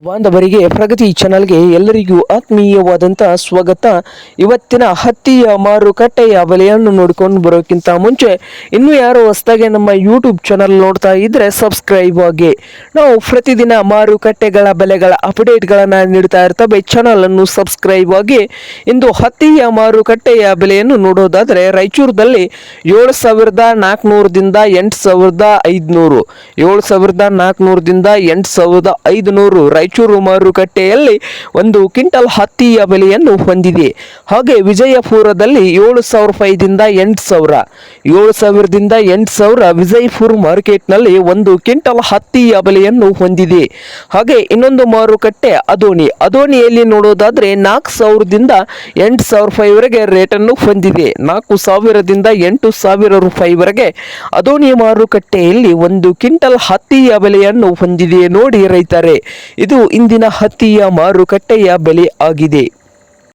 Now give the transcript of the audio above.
ಬಾಂಧವರಿಗೆ ಪ್ರಗತಿ ಚಾನಲ್ಗೆ ಎಲ್ಲರಿಗೂ ಆತ್ಮೀಯವಾದಂತಹ ಸ್ವಾಗತ. ಇವತ್ತಿನ ಹತ್ತಿಯ ಮಾರುಕಟ್ಟೆಯ ಬೆಲೆಯನ್ನು ನೋಡಿಕೊಂಡು ಬರೋಕ್ಕಿಂತ ಮುಂಚೆ ಇನ್ನೂ ಯಾರು ಹೊಸದಾಗಿ ನಮ್ಮ ಯೂಟ್ಯೂಬ್ ಚಾನಲ್ ನೋಡ್ತಾ ಇದ್ರೆ ಸಬ್ಸ್ಕ್ರೈಬ್ ಆಗಿ. ನಾವು ಪ್ರತಿದಿನ ಮಾರುಕಟ್ಟೆಗಳ ಬೆಲೆಗಳ ಅಪ್ಡೇಟ್ಗಳನ್ನು ನೀಡ್ತಾ ಇರ್ತವೆ. ಚಾನಲ್ ಅನ್ನು ಸಬ್ಸ್ಕ್ರೈಬ್ ಆಗಿ. ಇಂದು ಹತ್ತಿಯ ಮಾರುಕಟ್ಟೆಯ ಬೆಲೆಯನ್ನು ನೋಡೋದಾದರೆ ರಾಯಚೂರದಲ್ಲಿ 7,400ದಿಂದ 8,500, 7,400ದಿಂದ 8,500 ರಾಯಚೂರು ಮಾರುಕಟ್ಟೆಯಲ್ಲಿ ಒಂದು ಕ್ವಿಂಟಲ್ ಹತ್ತಿಯ ಬೆಲೆಯನ್ನು ಹೊಂದಿದೆ. ಹಾಗೆ ವಿಜಯಪುರದಲ್ಲಿ 7,000 ರೂಪಾಯಿದಿಂದ 8,000, 7,000ದಿಂದ 8,000 ವಿಜಯಪುರ ಮಾರ್ಕೆಟ್ನಲ್ಲಿ ಒಂದು ಕ್ವಿಂಟಲ್ ಹತ್ತಿಯ ಬೆಲೆಯನ್ನು ಹೊಂದಿದೆ. ಹಾಗೆ ಇನ್ನೊಂದು ಮಾರುಕಟ್ಟೆ ಅದೋನಿಯಲ್ಲಿ ನೋಡೋದಾದ್ರೆ 4,000ದಿಂದ 8,000 ರೂಪಾಯಿವರೆಗೆ ರೇಟನ್ನು ಹೊಂದಿದೆ. 4,000ದಿಂದ 8,000 ರೂಪಾಯಿವರೆಗೆ ಅದೋನಿ ಮಾರುಕಟ್ಟೆಯಲ್ಲಿ ಒಂದು ಕ್ವಿಂಟಲ್ ಹತ್ತಿಯ ಬೆಲೆಯನ್ನು ಹೊಂದಿದೆ. ನೋಡಿ ರೈತರೇ, ಇದು ಇಂದಿನ ಹತ್ತಿಯ ಮಾರುಕಟ್ಟೆಯ ಬೆಲೆ ಆಗಿದೆ.